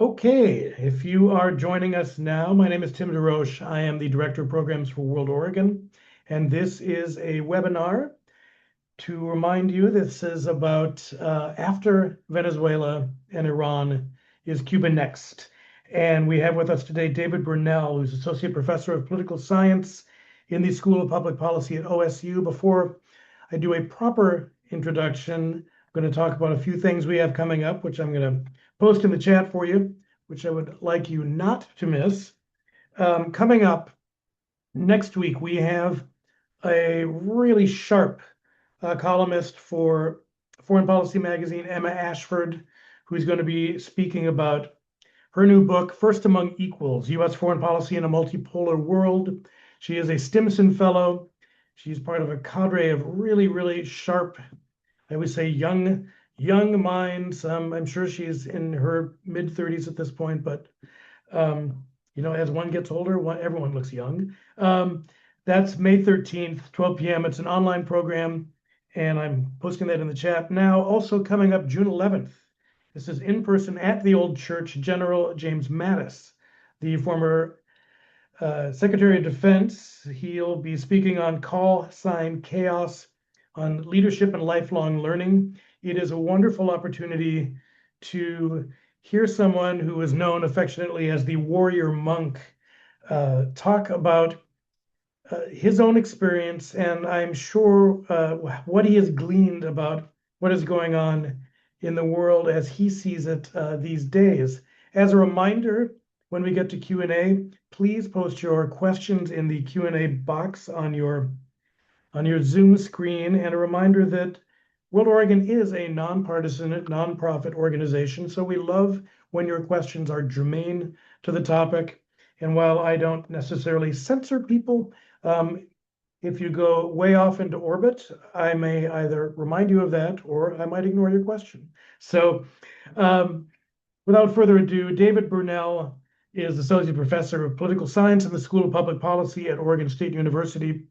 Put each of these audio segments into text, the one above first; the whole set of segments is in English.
Okay, if you are joining us now, my name is Tim DeRoche. I am the Director of Programs for World Oregon, and this is a webinar to remind you this is about after Venezuela and Iran, is Cuba next? And we have with us today David Bernell, who's Associate Professor of Political Science in the School of Public Policy at OSU. Before I do a proper introduction, I'm going to talk about a few things we have coming up, which I'm going to post in the chat for you, which I would like you not to miss. Coming up next week, we have a really sharp columnist for Foreign Policy Magazine, Emma Ashford, who's going to be speaking about her new book, First Among Equals, U.S. Foreign Policy in a Multipolar World. She is a Stimson Fellow. She's part of a cadre of really, really sharp, I would say young minds. I'm sure she's in her mid-30s at this point, but as one gets older, everyone looks young. That's May 13th, 12 p.m. It's an online program, and I'm posting that in the chat now. Also coming up June 11th, this is in person at the Old Church. General James Mattis, the former Secretary of Defense, he'll be speaking on call sign chaos on leadership and lifelong learning. It is a wonderful opportunity to hear someone who is known affectionately as the warrior monk talk about his own experience, and I'm sure what he has gleaned about what is going on in the world as he sees it these days. As a reminder, when we get to Q&A, please post your questions in the Q&A box on your Zoom screen. And a reminder that World Oregon is a nonpartisan, nonprofit organization, so we love when your questions are germane to the topic. And while I don't necessarily censor people, if you go way off into orbit, I may either remind you of that or I might ignore your question. So without further ado, David Bernell is Associate Professor of Political Science in the School of Public Policy at Oregon State University.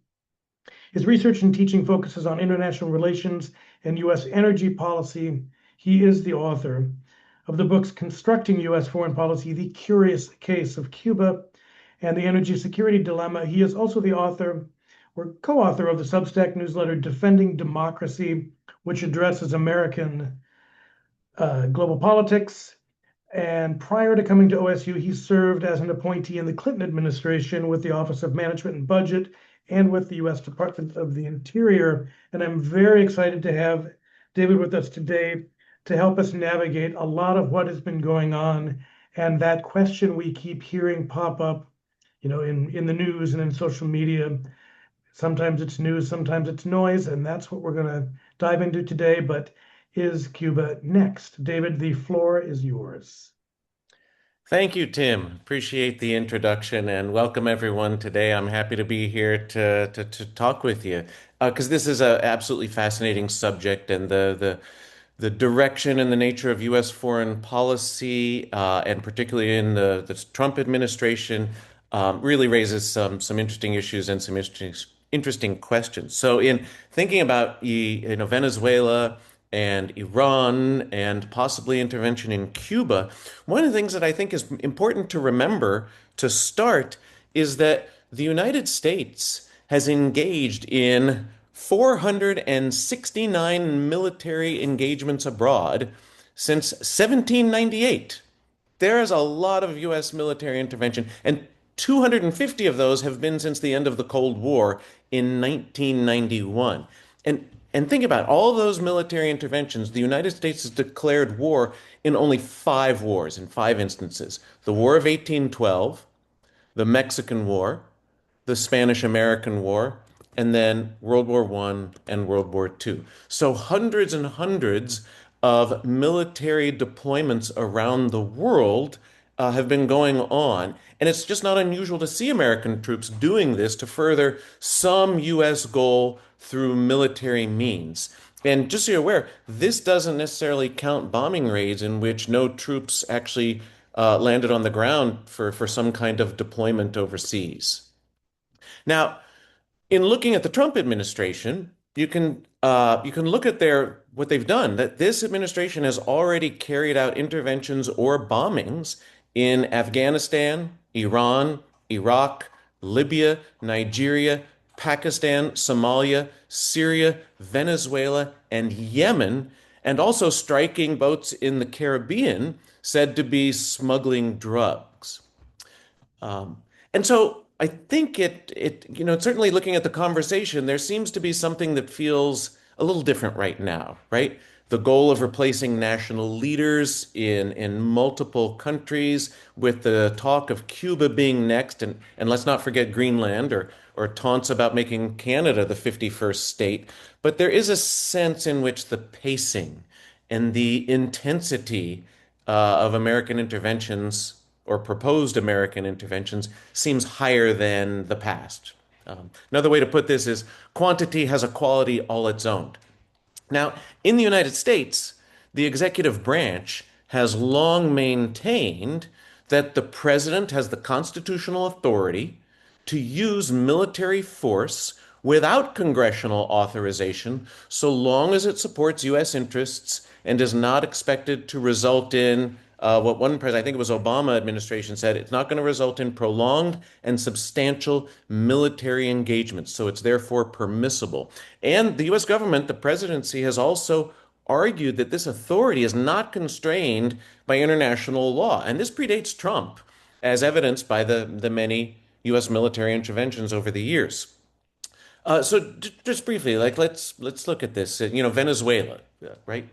His research and teaching focuses on international relations and U.S. energy policy. He is the author of the books Constructing U.S. Foreign Policy, The Curious Case of Cuba, and The Energy Security Dilemma. He is also the author or co-author of the Substack newsletter Defending Democracy, which addresses American global politics. And prior to coming to OSU, he served as an appointee in the Clinton administration with the Office of Management and Budget and with the U.S. Department of the Interior. And I'm very excited to have David with us today to help us navigate a lot of what has been going on and that question we keep hearing pop up, in the news and in social media. Sometimes it's news, sometimes it's noise, and that's what we're going to dive into today. But is Cuba next? David, the floor is yours. Thank you, Tim. Appreciate the introduction and welcome everyone today. I'm happy to be here to talk with you because this is an absolutely fascinating subject and the direction and the nature of U.S. foreign policy and particularly in the Trump administration really raises some interesting issues and some interesting questions. So in thinking about Venezuela and Iran and possibly intervention in Cuba, one of the things that I think is important to remember to start is that the United States has engaged in 469 military engagements abroad since 1798. There is a lot of U.S. military intervention, and 250 of those have been since the end of the Cold War in 1991. And think about all those military interventions. The United States has declared war in only 5 wars, in 5 instances. The War of 1812, the Mexican War, the Spanish-American War, and then World War I and World War II. So hundreds and hundreds of military deployments around the world have been going on. And it's just not unusual to see American troops doing this to further some U.S. goal through military means. And just so you're aware, this doesn't necessarily count bombing raids in which no troops actually landed on the ground for some kind of deployment overseas. Now, in looking at the Trump administration, you can look at their what they've done, that this administration has already carried out interventions or bombings in Afghanistan, Iran, Iraq, Libya, Nigeria, Pakistan, Somalia, Syria, Venezuela, and Yemen, and also striking boats in the Caribbean said to be smuggling drugs. And so I think certainly looking at the conversation, there seems to be something that feels a little different right now, right? The goal of replacing national leaders in multiple countries with the talk of Cuba being next, and let's not forget Greenland or taunts about making Canada the 51st state. But there is a sense in which the pacing and the intensity of American interventions or proposed American interventions seems higher than the past. Another way to put this is quantity has a quality all its own. Now, in the United States, the executive branch has long maintained that the president has the constitutional authority to use military force without congressional authorization so long as it supports U.S. interests and is not expected to result in what one president, I think it was Obama administration, said it's not going to result in prolonged and substantial military engagement. So it's therefore permissible. And the U.S. government, the presidency, has also argued that this authority is not constrained by international law. And this predates Trump, as evidenced by the many U.S. military interventions over the years. Just briefly, like let's look at this. Venezuela, right?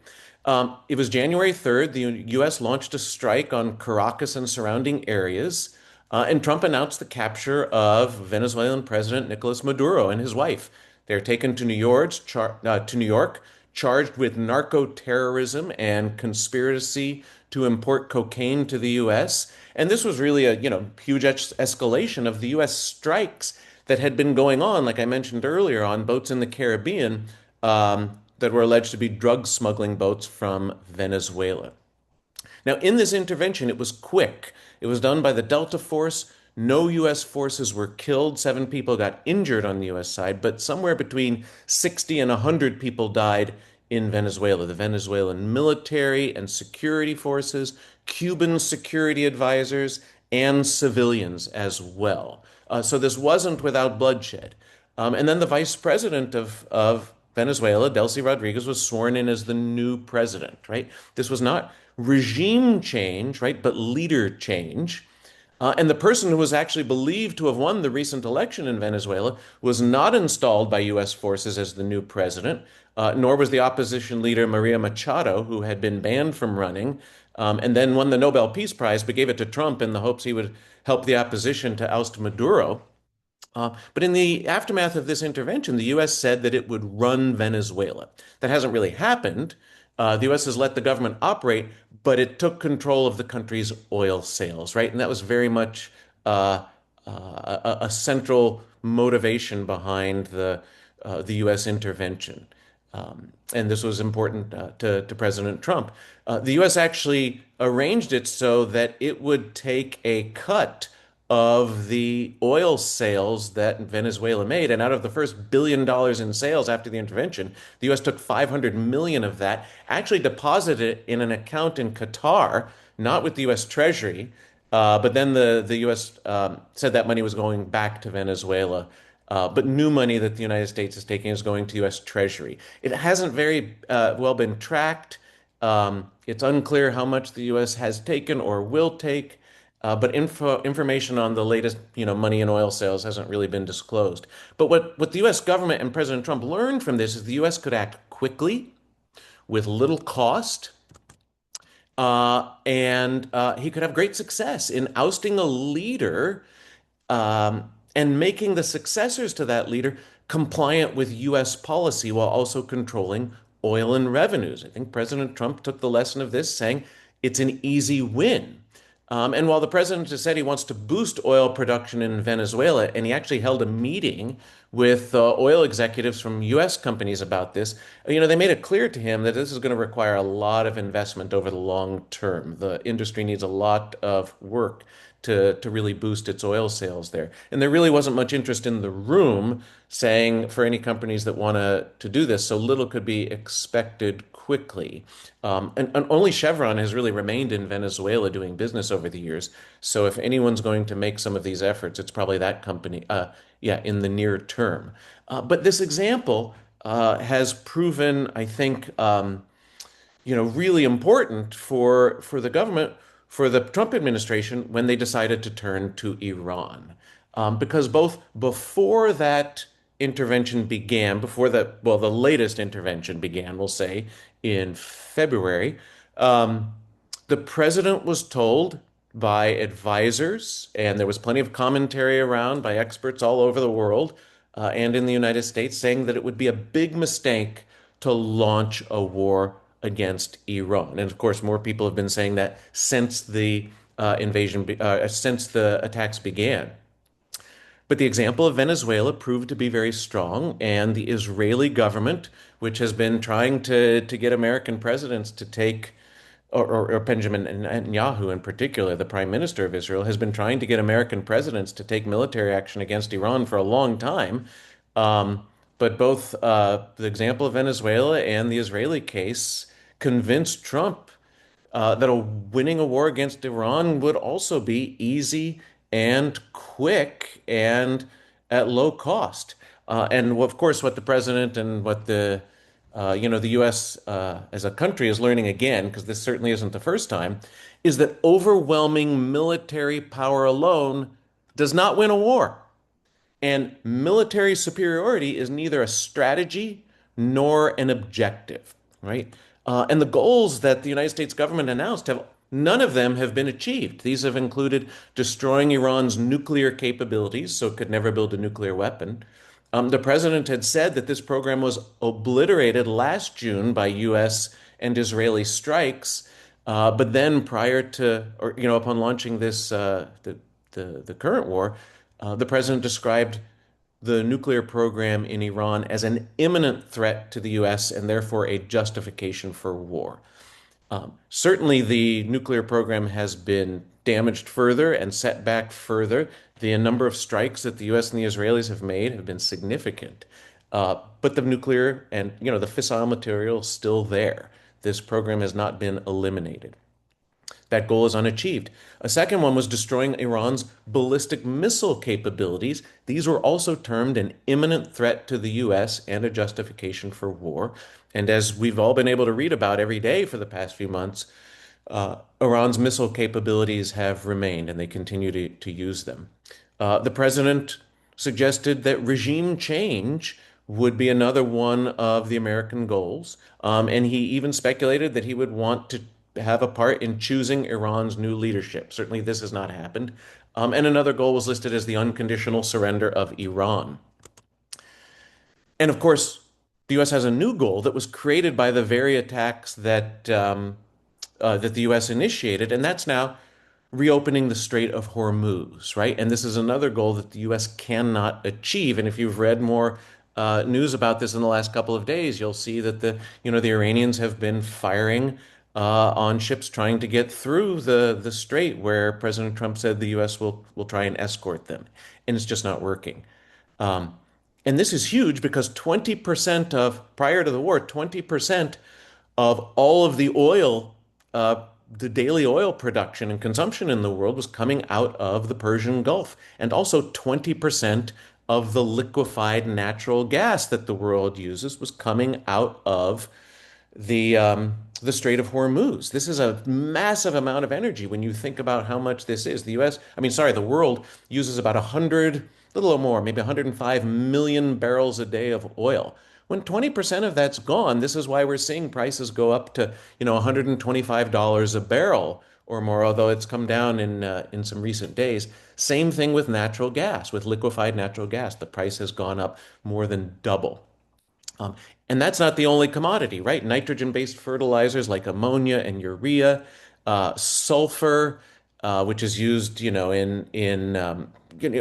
It was January 3rd. The U.S. launched a strike on Caracas and surrounding areas, and Trump announced the capture of Venezuelan President Nicolas Maduro and his wife. They're taken to New York, charged with narco-terrorism and conspiracy to import cocaine to the U.S. And this was really a huge escalation of the U.S. strikes that had been going on, like I mentioned earlier, on boats in the Caribbean that were alleged to be drug smuggling boats from Venezuela. Now, in this intervention, it was quick. It was done by the Delta Force. No U.S. forces were killed. 7 people got injured on the U.S. side, but somewhere between 60 and 100 people died in Venezuela. The Venezuelan military and security forces, Cuban security advisors, and civilians as well. So this wasn't without bloodshed. And then the vice president of Venezuela, Delcy Rodriguez, was sworn in as the new president, right? This was not regime change, right, but leader change. And the person who was actually believed to have won the recent election in Venezuela was not installed by U.S. forces as the new president, nor was the opposition leader Maria Machado, who had been banned from running, and then won the Nobel Peace Prize, but gave it to Trump in the hopes he would help the opposition to oust Maduro. But in the aftermath of this intervention, the U.S. said that it would run Venezuela. That hasn't really happened. The U.S. has let the government operate, but it took control of the country's oil sales, right? And that was very much a central motivation behind the U.S. intervention. And this was important to President Trump. The U.S. actually arranged it so that it would take a cut of the oil sales that Venezuela made. And out of the first $1 billion in sales after the intervention, the U.S. took 500 million of that, actually deposited it in an account in Qatar, not with the U.S. Treasury. But then the U.S. Said that money was going back to Venezuela. But new money that the United States is taking is going to U.S. Treasury. It hasn't very well been tracked. It's unclear how much the U.S. has taken or will take. But information on the latest, money and oil sales hasn't really been disclosed. But what the U.S. government and President Trump learned from this is the U.S. could act quickly, with little cost, and he could have great success in ousting a leader and making the successors to that leader compliant with U.S. policy while also controlling oil and revenues. I think President Trump took the lesson of this, saying it's an easy win. And while the president has said he wants to boost oil production in Venezuela, and he actually held a meeting with oil executives from U.S. companies about this, they made it clear to him that this is going to require a lot of investment over the long term. The industry needs a lot of work to really boost its oil sales there. And there really wasn't much interest in the room saying for any companies that want to do this, so little could be expected quickly. And only Chevron has really remained in Venezuela doing business over the years. So if anyone's going to make some of these efforts, it's probably that company, yeah, in the near term. But this example has proven, I think, really important for the government, for the Trump administration when they decided to turn to Iran. Because both before that intervention began, the latest intervention began, we'll say, in February, um, the president was told by advisors, and there was plenty of commentary around by experts all over the world and in the United States, saying that it would be a big mistake to launch a war against Iran. And of course, more people have been saying that since the since the attacks began. But the example of Venezuela proved to be very strong, and the Israeli government, which has been trying to get American presidents to take, or Benjamin Netanyahu in particular, the prime minister of Israel, has been trying to get American presidents to take military action against Iran for a long time. Um, but both the example of Venezuela and the Israeli case convinced Trump that winning a war against Iran would also be easy and quick and at low cost. And of course, what the president and what the U.S. As a country is learning again, because this certainly isn't the first time, is that overwhelming military power alone does not win a war. And military superiority is neither a strategy nor an objective, right? And the goals that the United States government announced have none of them have been achieved. These have included destroying Iran's nuclear capabilities, so it could never build a nuclear weapon. The president had said that this program was obliterated last June by U.S. and Israeli strikes, but then prior to, or upon launching this the current war, the president described the nuclear program in Iran as an imminent threat to the U.S. and therefore a justification for war. Certainly, the nuclear program has been damaged further and set back further. The number of strikes that the U.S. and the Israelis have made have been significant. But the nuclear and the fissile material is still there. This program has not been eliminated. That goal is unachieved. A second one was destroying Iran's ballistic missile capabilities. These were also termed an imminent threat to the U.S. and a justification for war. And as we've all been able to read about every day for the past few months, Iran's missile capabilities have remained and they continue to use them. The president suggested that regime change would be another one of the American goals. And he even speculated that he would want to have a part in choosing Iran's new leadership. Certainly, this has not happened. And another goal was listed as the unconditional surrender of Iran. And of course, the U.S. has a new goal that was created by the very attacks that the U.S. initiated, and that's now reopening the Strait of Hormuz, right? And this is another goal that the U.S. cannot achieve. And if you've read more news about this in the last couple of days, you'll see that the Iranians have been firing on ships trying to get through the strait, where President Trump said the U.S. will try and escort them, and it's just not working. Um, and this is huge because 20% of, prior to the war, 20% of all of the daily oil production and consumption in the world was coming out of the Persian Gulf, and also 20% of the liquefied natural gas that the world uses was coming out of the Strait of Hormuz. This is a massive amount of energy when you think about how much this is. The world uses about 100, a little more, maybe 105 million barrels a day of oil. When 20% of that's gone, this is why we're seeing prices go up to, $125 a barrel or more, although it's come down in some recent days. Same thing with natural gas, with liquefied natural gas. The price has gone up more than double. Um, and that's not the only commodity, right? Nitrogen-based fertilizers like ammonia and urea, sulfur, which is used,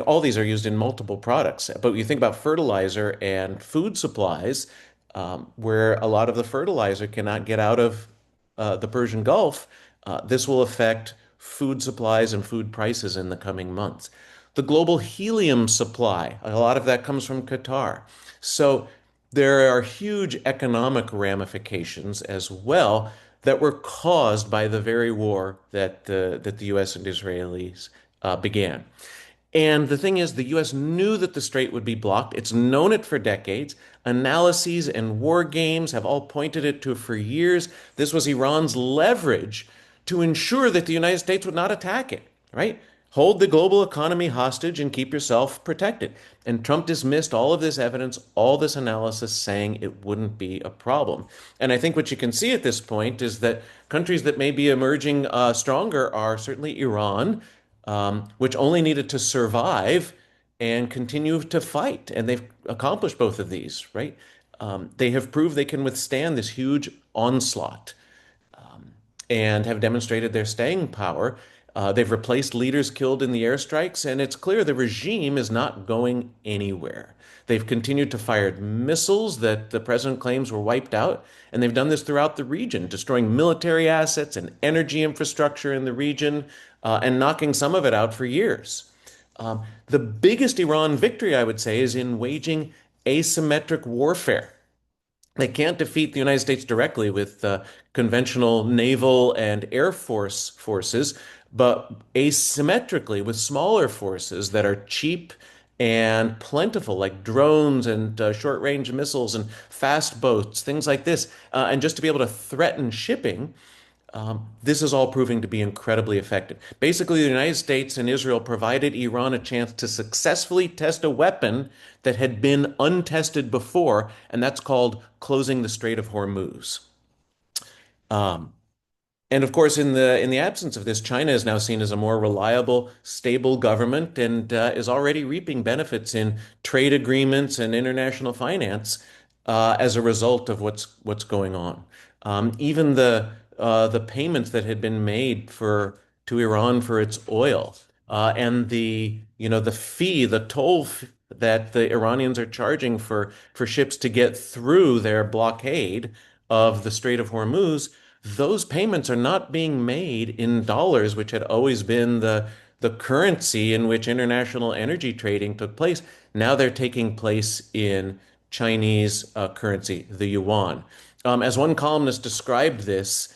all these are used in multiple products. But you think about fertilizer and food supplies, where a lot of the fertilizer cannot get out of the Persian Gulf. This will affect food supplies and food prices in the coming months. The global helium supply, a lot of that comes from Qatar. So there are huge economic ramifications as well that were caused by the very war that the U.S. and Israelis began. And the thing is, the U.S. knew that the strait would be blocked. It's known it for decades. Analyses and war games have all pointed it to for years. This was Iran's leverage to ensure that the United States would not attack it, right? Hold the global economy hostage and keep yourself protected. And Trump dismissed all of this evidence, all this analysis, saying it wouldn't be a problem. And I think what you can see at this point is that countries that may be emerging stronger are certainly Iran, which only needed to survive and continue to fight. And they've accomplished both of these, right? They have proved they can withstand this huge onslaught and have demonstrated their staying power. They've replaced leaders killed in the airstrikes, and it's clear the regime is not going anywhere. They've continued to fire missiles that the president claims were wiped out, and they've done this throughout the region, destroying military assets and energy infrastructure in the region, and knocking some of it out for years. The biggest Iran victory, I would say, is in waging asymmetric warfare. They can't defeat the United States directly with conventional naval and air force forces, but asymmetrically with smaller forces that are cheap and plentiful, like drones and short-range missiles and fast boats, things like this. And just to be able to threaten shipping, this is all proving to be incredibly effective. Basically, the United States and Israel provided Iran a chance to successfully test a weapon that had been untested before, and that's called closing the Strait of Hormuz. Um, and of course, in the absence of this, China is now seen as a more reliable, stable government and is already reaping benefits in trade agreements and international finance as a result of what's going on. Even the payments that had been made for to Iran for its oil and the fee, the that the Iranians are charging for ships to get through their blockade of the Strait of Hormuz, those payments are not being made in dollars, which had always been the currency in which international energy trading took place. Now they're taking place in Chinese currency, the yuan. As one columnist described this,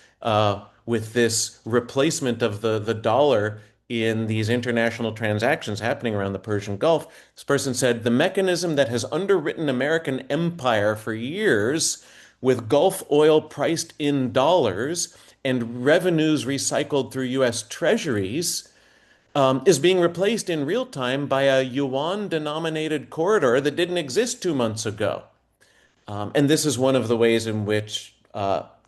with this replacement of the dollar in these international transactions happening around the Persian Gulf, this person said, the mechanism that has underwritten American empire for years with Gulf oil priced in dollars and revenues recycled through U.S. treasuries is being replaced in real time by a yuan denominated corridor that didn't exist 2 months ago. And this is one of the ways in which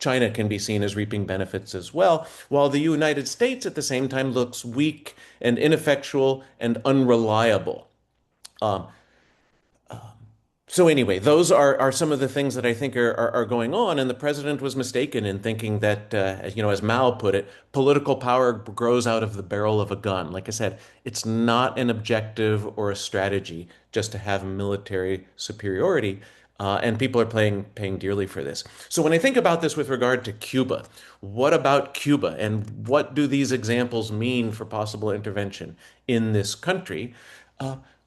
China can be seen as reaping benefits as well, while the United States at the same time looks weak and ineffectual and unreliable. Um, so anyway, those are some of the things that I think are going on, and the president was mistaken in thinking that, as Mao put it, political power grows out of the barrel of a gun. Like I said, it's not an objective or a strategy just to have military superiority, and people are paying dearly for this. So when I think about this with regard to Cuba, what about Cuba, and what do these examples mean for possible intervention in this country?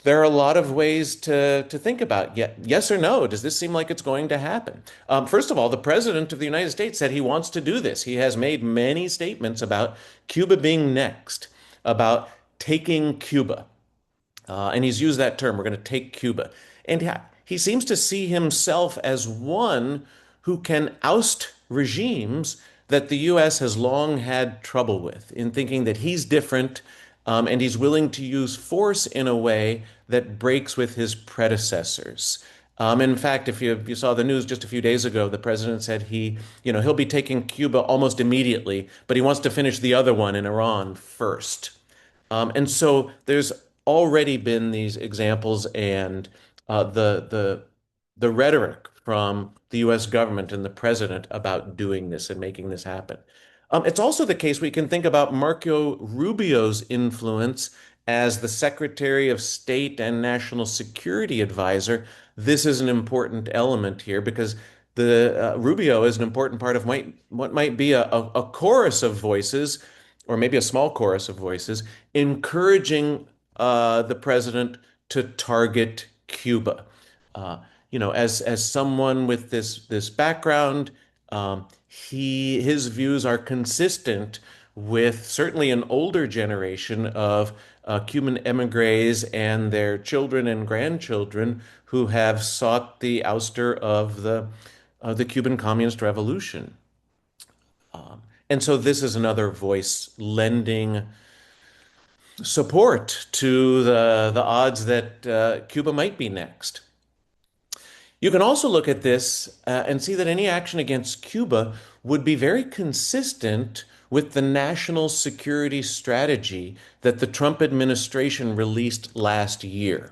There are a lot of ways to think about. Yes or no? Does this seem like it's going to happen? First of all, the president of the United States said he wants to do this. He has made many statements about Cuba being next, about taking Cuba. And he's used that term, we're going to take Cuba. And he seems to see himself as one who can oust regimes that the U.S. has long had trouble with, in thinking that he's different, and he's willing to use force in a way that breaks with his predecessors. In fact, if you saw the news just a few days ago, the president said he'll be taking Cuba almost immediately, but he wants to finish the other one in Iran first. And so there's already been these examples and the rhetoric from the U.S. government and the president about doing this and making this happen. It's also the case we can think about Marco Rubio's influence as the Secretary of State and National Security Advisor. This is an important element here because the Rubio is an important part of what might be a chorus of voices, or maybe a small chorus of voices, encouraging the president to target Cuba. Uh, as someone with this background, his views are consistent with certainly an older generation of Cuban emigres and their children and grandchildren who have sought the ouster of the Cuban Communist Revolution. And so this is another voice lending support to the odds that Cuba might be next. You can also look at this and see that any action against Cuba would be very consistent with the national security strategy that the Trump administration released last year.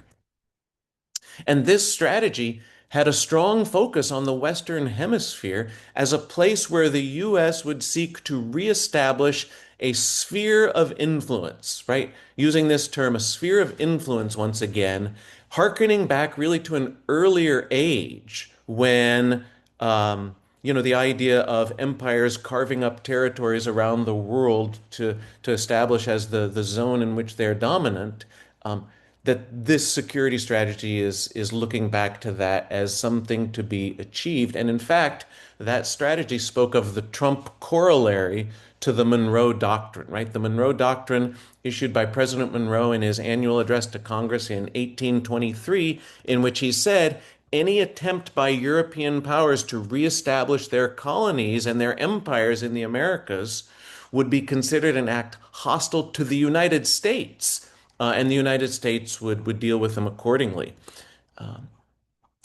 And this strategy had a strong focus on the Western Hemisphere as a place where the U.S. would seek to reestablish a sphere of influence, right? Using this term, a sphere of influence once again, hearkening back really to an earlier age when, the idea of empires carving up territories around the world to establish as the zone in which they're dominant. That this security strategy is looking back to that as something to be achieved. And in fact, that strategy spoke of the Trump corollary to the Monroe Doctrine, right? The Monroe Doctrine issued by President Monroe in his annual address to Congress in 1823, in which he said, any attempt by European powers to reestablish their colonies and their empires in the Americas would be considered an act hostile to the United States, and the United States would deal with them accordingly.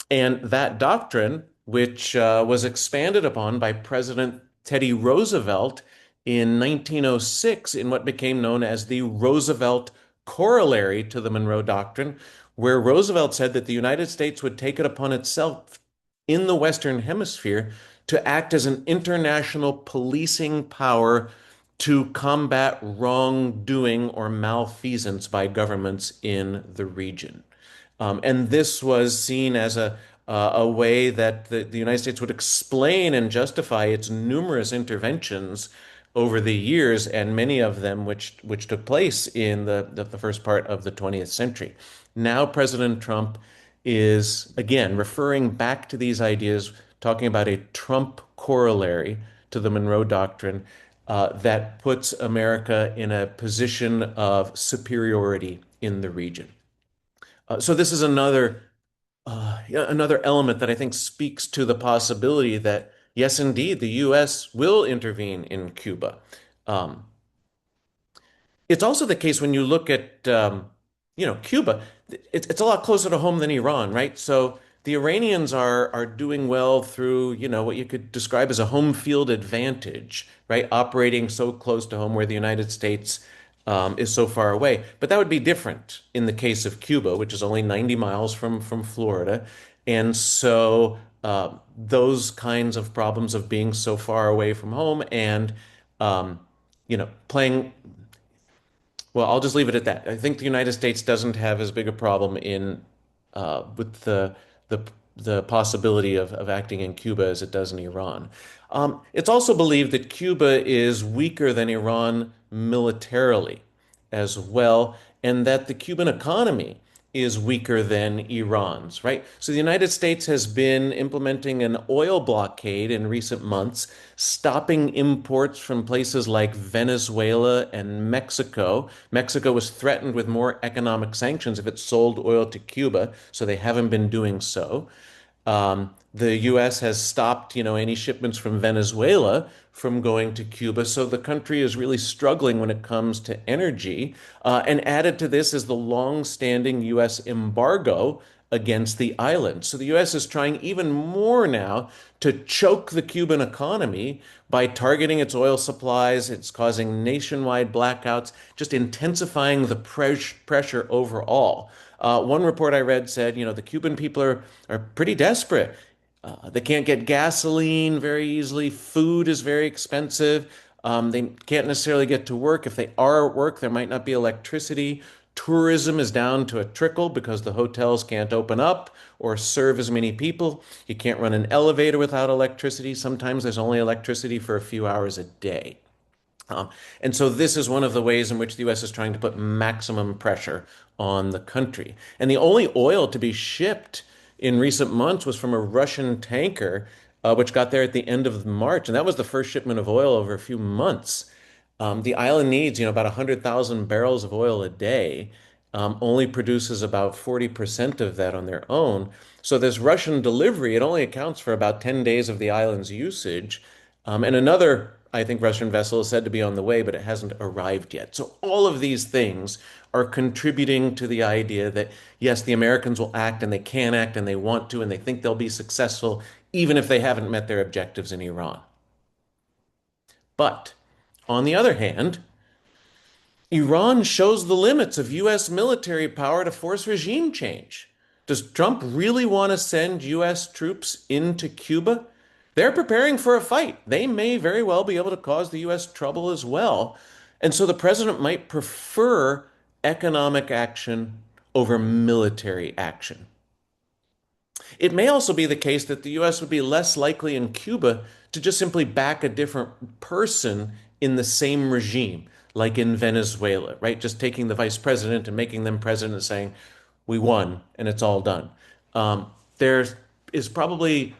And that doctrine, which was expanded upon by President Teddy Roosevelt in 1906 in what became known as the Roosevelt Corollary to the Monroe Doctrine, where Roosevelt said that the United States would take it upon itself in the Western Hemisphere to act as an international policing power to combat wrongdoing or malfeasance by governments in the region. And this was seen as a way that the United States would explain and justify its numerous interventions over the years, and many of them which took place in the first part of the 20th century. Now, President Trump is again referring back to these ideas, talking about a Trump corollary to the Monroe Doctrine that puts America in a position of superiority in the region. So this is another element that I think speaks to the possibility that, yes, indeed, the U.S. will intervene in Cuba. Um, it's also the case when you look at, Cuba, it's a lot closer to home than Iran, right? So the Iranians are doing well through, what you could describe as a home field advantage, right? Operating so close to home where the United States is so far away. But that would be different in the case of Cuba, which is only 90 miles from Florida. And so those kinds of problems of being so far away from home and, playing well, I'll just leave it at that. I think the United States doesn't have as big a problem in with the the possibility of acting in Cuba as it does in Iran. It's also believed that Cuba is weaker than Iran militarily as well, and that the Cuban economy is weaker than Iran's, right? So the United States has been implementing an oil blockade in recent months, stopping imports from places like Venezuela and Mexico. Mexico was threatened with more economic sanctions if it sold oil to Cuba, so they haven't been doing so. The U.S. has stopped, any shipments from Venezuela from going to Cuba. So the country is really struggling when it comes to energy. And added to this is the long-standing U.S. embargo against the island. So the U.S. is trying even more now to choke the Cuban economy by targeting its oil supplies. It's causing nationwide blackouts, just intensifying the pressure overall. One report I read said, the Cuban people are pretty desperate. They can't get gasoline very easily. Food is very expensive. They can't necessarily get to work. If they are at work, there might not be electricity. Tourism is down to a trickle because the hotels can't open up or serve as many people. You can't run an elevator without electricity. Sometimes there's only electricity for a few hours a day. Um, and so this is one of the ways in which the U.S. is trying to put maximum pressure on the country. And the only oil to be shipped in recent months was from a Russian tanker, which got there at the end of March. And that was the first shipment of oil over a few months. The island needs, about 100,000 barrels of oil a day, only produces about 40% of that on their own. So this Russian delivery, it only accounts for about 10 days of the island's usage. And another, I think, Russian vessel is said to be on the way, but it hasn't arrived yet. So all of these things are contributing to the idea that, yes, the Americans will act and they can act and they want to and they think they'll be successful, even if they haven't met their objectives in Iran. But on the other hand, Iran shows the limits of U.S. military power to force regime change. Does Trump really want to send U.S. troops into Cuba? They're preparing for a fight. They may very well be able to cause the U.S. trouble as well. And so the president might prefer economic action over military action. It may also be the case that the U.S. would be less likely in Cuba to just simply back a different person in the same regime, like in Venezuela, right? Just taking the vice president and making them president and saying, we won and it's all done. There is probably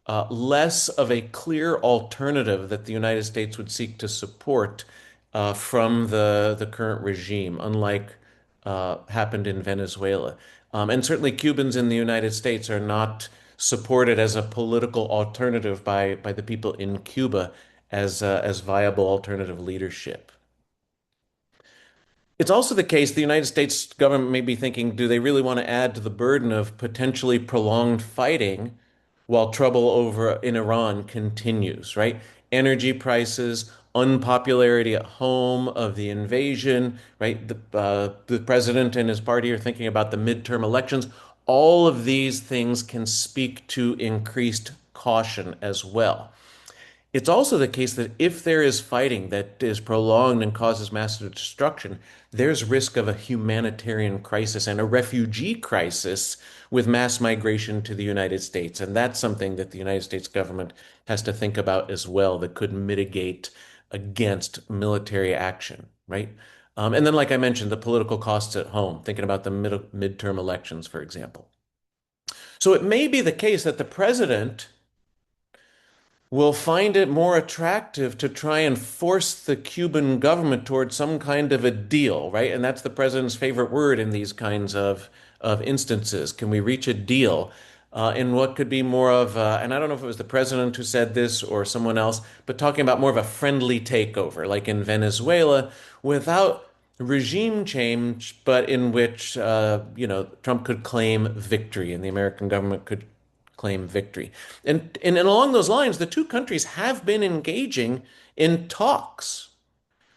less of a clear alternative that the United States would seek to support from the current regime, unlike happened in Venezuela. And certainly Cubans in the United States are not supported as a political alternative by the people in Cuba as viable alternative leadership. It's also the case the United States government may be thinking, do they really want to add to the burden of potentially prolonged fighting while trouble over in Iran continues, right? Energy prices, unpopularity at home of the invasion, right? The president and his party are thinking about the midterm elections. All of these things can speak to increased caution as well. It's also the case that if there is fighting that is prolonged and causes massive destruction, there's risk of a humanitarian crisis and a refugee crisis with mass migration to the United States. And that's something that the United States government has to think about as well that could mitigate against military action, right? And then, like I mentioned, the political costs at home, thinking about the midterm elections, for example. So it may be the case that the president will find it more attractive to try and force the Cuban government towards some kind of a deal, right? And that's the president's favorite word in these kinds of instances. Can we reach a deal in what could be more of, and I don't know if it was the president who said this or someone else, but talking about more of a friendly takeover, like in Venezuela, without regime change, but in which, Trump could claim victory and the American government could claim victory. And along those lines, the two countries have been engaging in talks.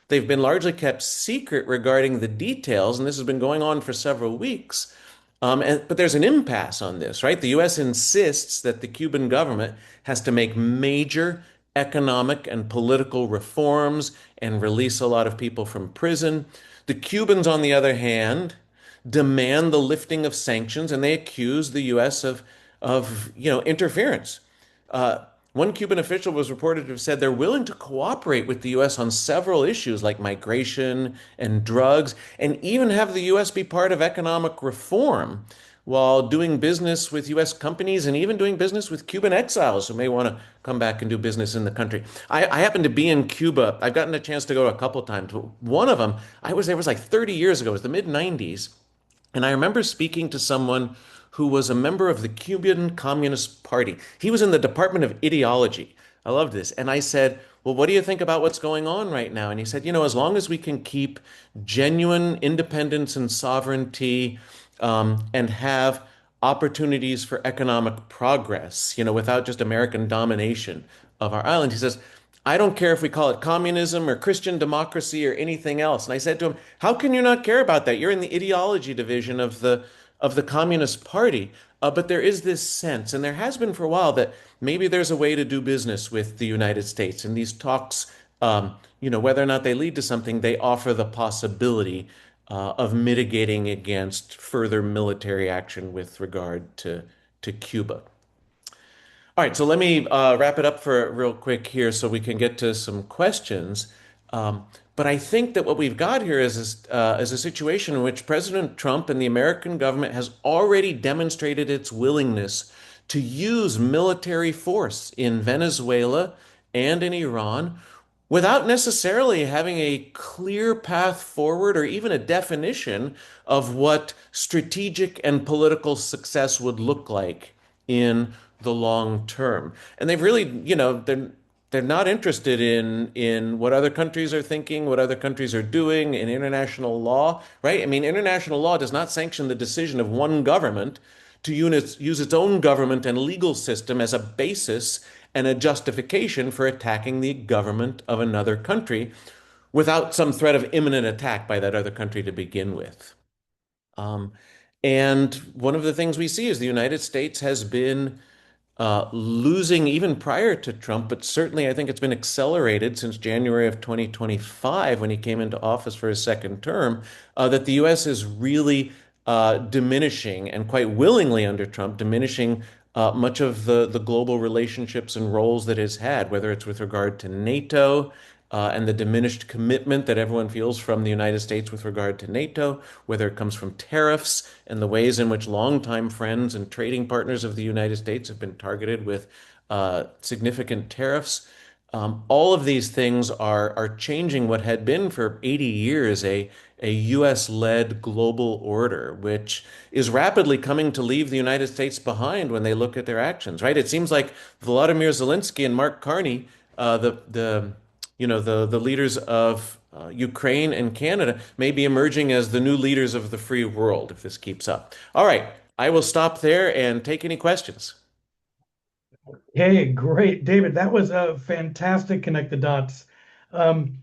They've been largely kept secret regarding the details, and this has been going on for several weeks. But there's an impasse on this, right? The U.S. insists that the Cuban government has to make major economic and political reforms and release a lot of people from prison. The Cubans, on the other hand, demand the lifting of sanctions, and they accuse the U.S. of interference. One Cuban official was reported to have said they're willing to cooperate with the U.S. on several issues like migration and drugs, and even have the U.S. be part of economic reform while doing business with U.S. companies and even doing business with Cuban exiles who may want to come back and do business in the country. I happen to be in Cuba. I've gotten a chance to go a couple times. One of them, I was there was like 30 years ago. It was the mid-90s. And I remember speaking to someone who was a member of the Cuban Communist Party. He was in the Department of Ideology. I loved this. And I said, well, what do you think about what's going on right now? And he said, as long as we can keep genuine independence and sovereignty, and have opportunities for economic progress, without just American domination of our island, he says, I don't care if we call it communism or Christian democracy or anything else. And I said to him, how can you not care about that? You're in the ideology division of the Communist Party. But there is this sense, and there has been for a while, that maybe there's a way to do business with the United States. And these talks Whether or not they lead to something, they offer the possibility of mitigating against further military action with regard to Cuba. All right, so let me wrap it up for real quick here so we can get to some questions. But I think that what we've got here is a situation in which President Trump and the American government has already demonstrated its willingness to use military force in Venezuela and in Iran without necessarily having a clear path forward or even a definition of what strategic and political success would look like in the long term. And they've really, they're not interested in what other countries are thinking, what other countries are doing in international law, right? I mean, international law does not sanction the decision of one government to use its own government and legal system as a basis and a justification for attacking the government of another country without some threat of imminent attack by that other country to begin with. Um, and one of the things we see is the United States has been losing even prior to Trump, but certainly I think it's been accelerated since January of 2025 when he came into office for his second term, that the US is really diminishing and quite willingly under Trump, diminishing much of the global relationships and roles that it's had, whether it's with regard to NATO, and the diminished commitment that everyone feels from the United States with regard to NATO, whether it comes from tariffs and the ways in which longtime friends and trading partners of the United States have been targeted with significant tariffs. All of these things are changing what had been for 80 years a US-led global order, which is rapidly coming to leave the United States behind when they look at their actions, right? It seems like Volodymyr Zelensky and Mark Carney, the leaders of Ukraine and Canada may be emerging as the new leaders of the free world if this keeps up. All right, I will stop there and take any questions. Hey, great, David. That was a fantastic connect the dots. Um,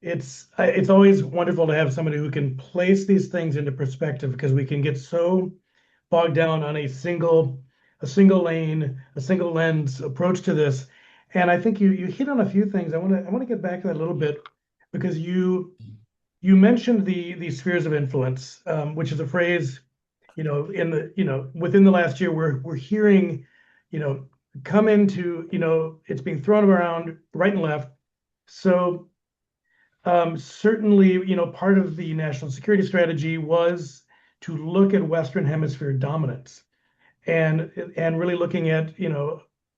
it's always wonderful to have somebody who can place these things into perspective because we can get so bogged down on a single lane, a single lens approach to this. And I think you hit on a few things. I want to get back to that a little bit because you mentioned the spheres of influence, which is a phrase, within the last year we're hearing, you know, come into, it's being thrown around right and left. So certainly, part of the national security strategy was to look at Western Hemisphere dominance and really looking at,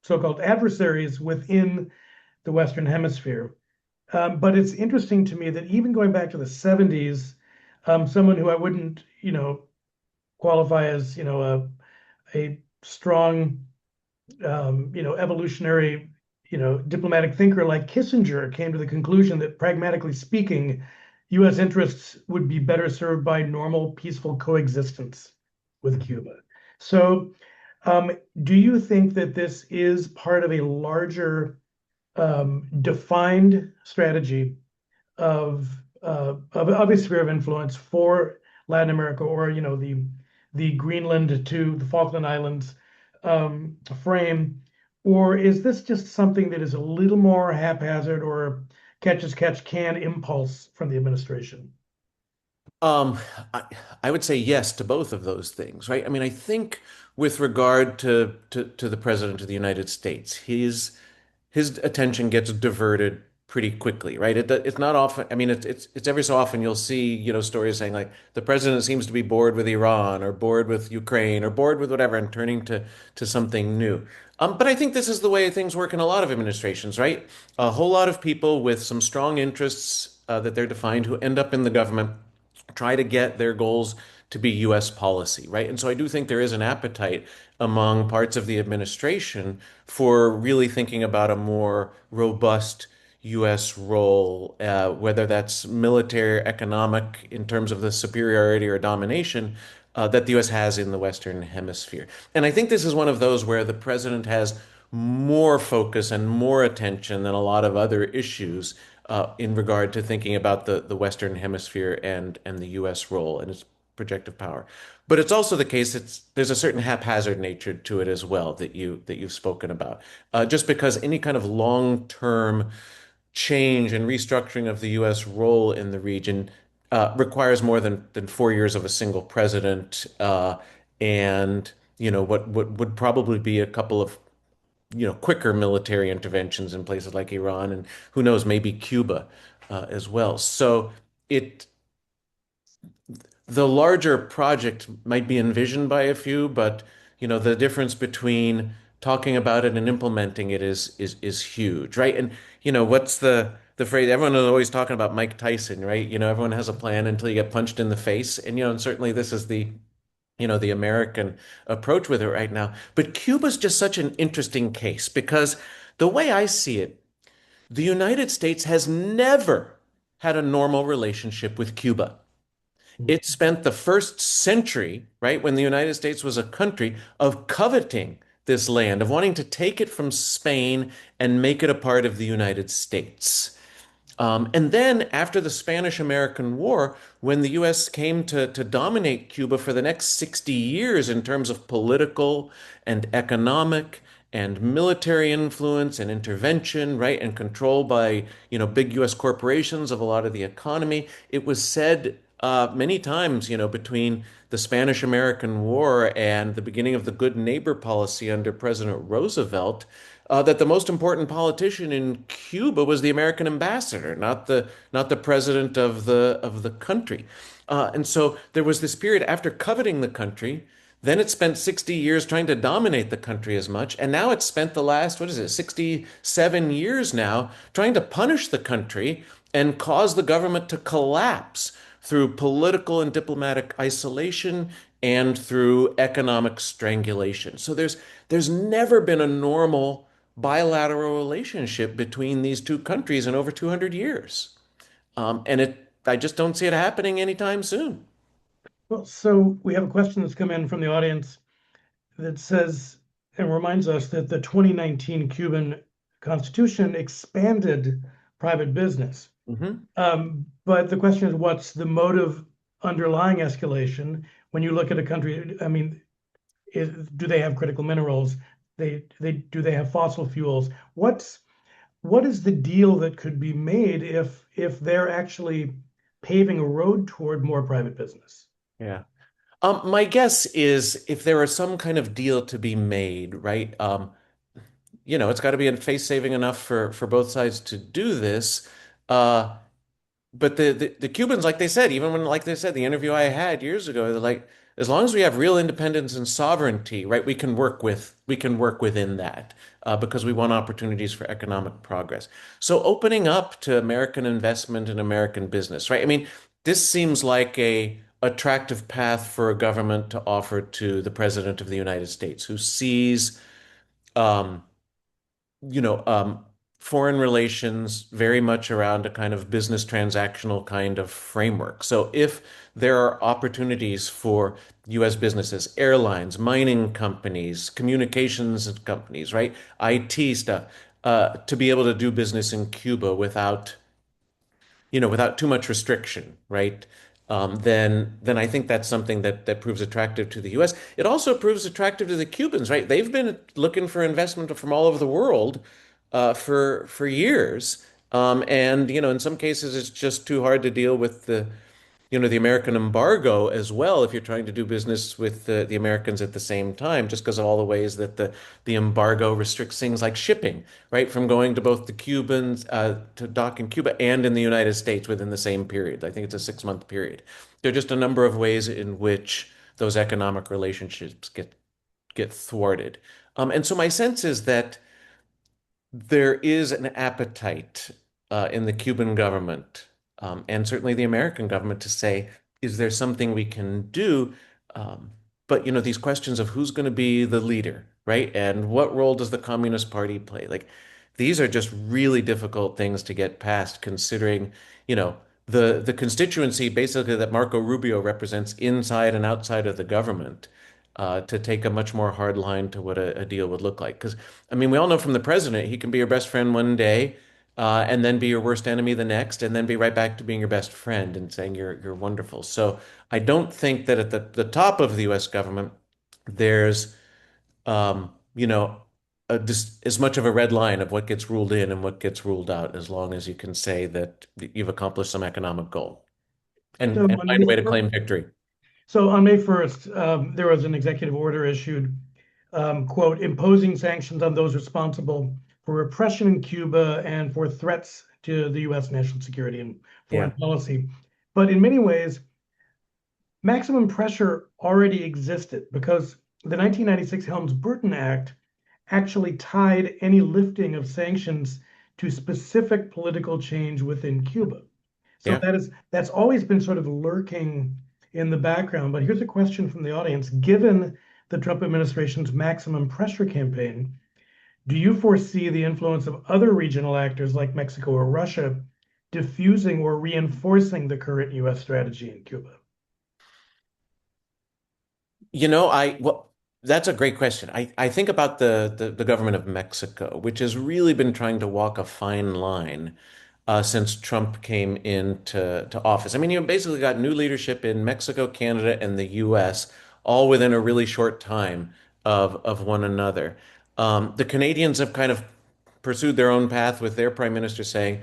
so-called adversaries within the Western Hemisphere. But it's interesting to me that even going back to the 70s, someone who I wouldn't, qualify as, a strong, evolutionary, diplomatic thinker like Kissinger came to the conclusion that pragmatically speaking, U.S. interests would be better served by normal, peaceful coexistence with Cuba. So, do you think that this is part of a larger defined strategy of a sphere of influence for Latin America, or the Greenland to the Falkland Islands frame, or is this just something that is a little more haphazard or catch as catch can impulse from the administration? Um, I, I would say yes to both of those things, right? I mean, I think with regard to the President of the United States, his attention gets diverted pretty quickly, right? It's not often. I mean, it's every so often you'll see, stories saying like the president seems to be bored with Iran or bored with Ukraine or bored with whatever and turning to something new. But I think this is the way things work in a lot of administrations, right? A whole lot of people with some strong interests that they're defined who end up in the government try to get their goals to be US policy, right? And so I do think there is an appetite among parts of the administration for really thinking about a more robust US role, whether that's military, economic, in terms of the superiority or domination that the US has in the Western Hemisphere. And I think this is one of those where the president has more focus and more attention than a lot of other issues in regard to thinking about the Western Hemisphere and the U.S. role and its projective power. But it's also the case there's a certain haphazard nature to it as well that you've spoken about. Just because any kind of long-term change and restructuring of the U.S. role in the region requires more than 4 years of a single president, and what would probably be a couple of quicker military interventions in places like Iran and who knows, maybe Cuba as well. So it the larger project might be envisioned by a few, but the difference between talking about it and implementing it is huge, right? And what's the phrase? Everyone is always talking about Mike Tyson, right? Everyone has a plan until you get punched in the face, and certainly this is the American approach with it right now. But Cuba's just such an interesting case because the way I see it, the United States has never had a normal relationship with Cuba. It spent the first century, right, when the United States was a country, of coveting this land, of wanting to take it from Spain and make it a part of the United States. And then after the Spanish-American War, when the U.S. came to dominate Cuba for the next 60 years in terms of political and economic and military influence and intervention, right, and control by, big U.S. corporations of a lot of the economy, it was said many times, between the Spanish-American War and the beginning of the good neighbor policy under President Roosevelt, that the most important politician in Cuba was the American ambassador, not the president of the country. And so there was this period after coveting the country. Then it spent 60 years trying to dominate the country as much, and now it's spent the last, what is it, 67 years now trying to punish the country and cause the government to collapse through political and diplomatic isolation and through economic strangulation. So there's never been a normal bilateral relationship between these two countries in over 200 years. And I just don't see it happening anytime soon. Well, so we have a question that's come in from the audience that says and reminds us that the 2019 Cuban Constitution expanded private business. Mhm. But the question is, what's the motive underlying escalation? When you look at a country, I mean, do they have critical minerals? Do they have fossil fuels? What is the deal that could be made if they're actually paving a road toward more private business? Yeah. My guess is if there is some kind of deal to be made, right? It's got to be face saving enough for both sides to do this. Uh, But the Cubans, like they said, like they said, the interview I had years ago, they're like, as long as we have real independence and sovereignty, right, we can work within that because we want opportunities for economic progress. So opening up to American investment and American business, right? I mean, this seems like a attractive path for a government to offer to the President of the United States, who sees um, you know, um, foreign relations very much around a kind of business transactional kind of framework. So if there are opportunities for U.S. businesses, airlines, mining companies, communications companies, right, IT stuff, to be able to do business in Cuba without too much restriction, right? Then I think that's something that proves attractive to the U.S. It also proves attractive to the Cubans, right? They've been looking for investment from all over the world for years, and in some cases it's just too hard to deal with the American embargo as well if you're trying to do business with the Americans at the same time, just because of all the ways that the embargo restricts things like shipping, right, from going to both the Cubans to dock in Cuba and in the United States within the same period. I think it's a 6-month period. There are just a number of ways in which those economic relationships get thwarted. And so my sense is that there is an appetite in the Cuban government and certainly the American government to say, is there something we can do? Um, but these questions of who's going to be the leader, right? And what role does the Communist Party play? Like, these are just really difficult things to get past, considering, the constituency basically that Marco Rubio represents inside and outside of the government to take a much more hard line to what a deal would look like. Because, I mean, we all know from the president, he can be your best friend one day, and then be your worst enemy the next, and then be right back to being your best friend and saying you're wonderful. So I don't think that at the top of the U.S. government, there's, um, you know, just as much of a red line of what gets ruled in and what gets ruled out, as long as you can say that you've accomplished some economic goal So and on find a May way to 1st, claim victory. so on May 1st, there was an executive order issued, quote, imposing sanctions on those responsible for repression in Cuba and for threats to the U.S. national security and foreign Yeah, policy. But in many ways, maximum pressure already existed because the 1996 Helms-Burton Act actually tied any lifting of sanctions to specific political change within Cuba. So yeah. that's always been sort of lurking in the background. But here's a question from the audience. Given the Trump administration's maximum pressure campaign, do you foresee the influence of other regional actors like Mexico or Russia diffusing or reinforcing the current US strategy in Cuba? Well, that's a great question. I think about the government of Mexico, which has really been trying to walk a fine line since Trump came into to office. I mean, you basically got new leadership in Mexico, Canada, and the U.S. all within a really short time of one another. The Canadians have kind of pursued their own path with their prime minister saying,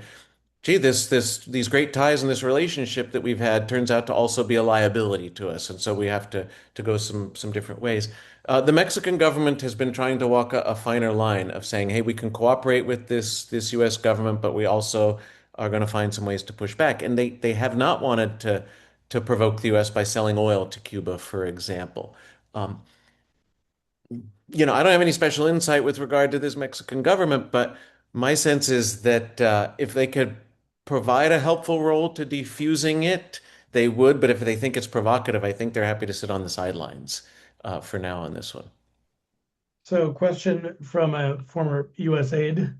gee, these great ties and this relationship that we've had turns out to also be a liability to us, and so we have to go some different ways. The Mexican government has been trying to walk a finer line of saying, hey, we can cooperate with this U.S. government, but we also are going to find some ways to push back, and they have not wanted to provoke the U.S. by selling oil to Cuba, for example. Um, I don't have any special insight with regard to this Mexican government, but my sense is that if they could provide a helpful role to defusing it, they would. But if they think it's provocative, I think they're happy to sit on the sidelines for now on this one. So, question from a former USAID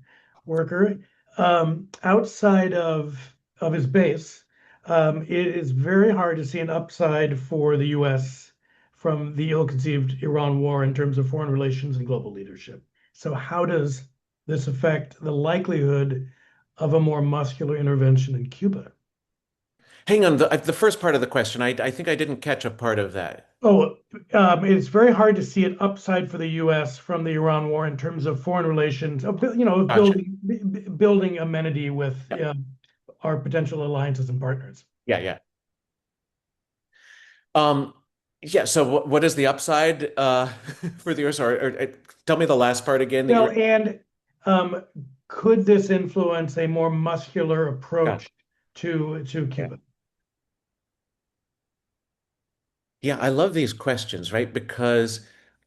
worker. Outside of his base, it is very hard to see an upside for the US from the ill-conceived Iran war in terms of foreign relations and global leadership. So, how does this affect the likelihood of a more muscular intervention in Cuba? Hang on, the first part of the question, I think I didn't catch a part of that. Oh, it's very hard to see an upside for the U.S. from the Iran war in terms of foreign relations, of Gotcha. building amenity with Yeah, our potential alliances and partners. yeah, yeah. Um, yeah. So, what is the upside for the US? Or tell me the last part again that you Well, were. and um, could this influence a more muscular Yeah, approach to yeah. Cuba? Yeah, I love these questions, right? Because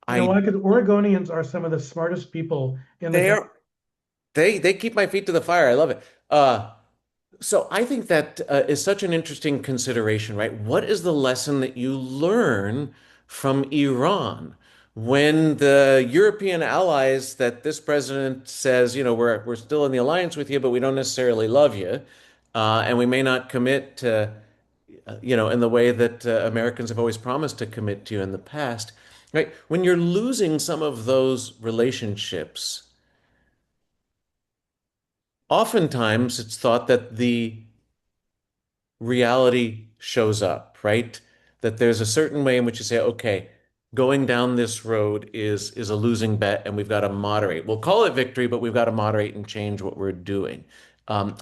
You know I why? Because Oregonians are some of the smartest people in the they country. are they keep my feet to the fire. I love it. So I think that is such an interesting consideration, right? What is the lesson that you learn from Iran when the European allies that this president says, we're still in the alliance with you, but we don't necessarily love you, and we may not commit to, in the way that Americans have always promised to commit to you in the past, right? When you're losing some of those relationships, oftentimes it's thought that the reality shows up, right? That there's a certain way in which you say, okay, going down this road is a losing bet, and we've got to moderate. We'll call it victory, but we've got to moderate and change what we're doing,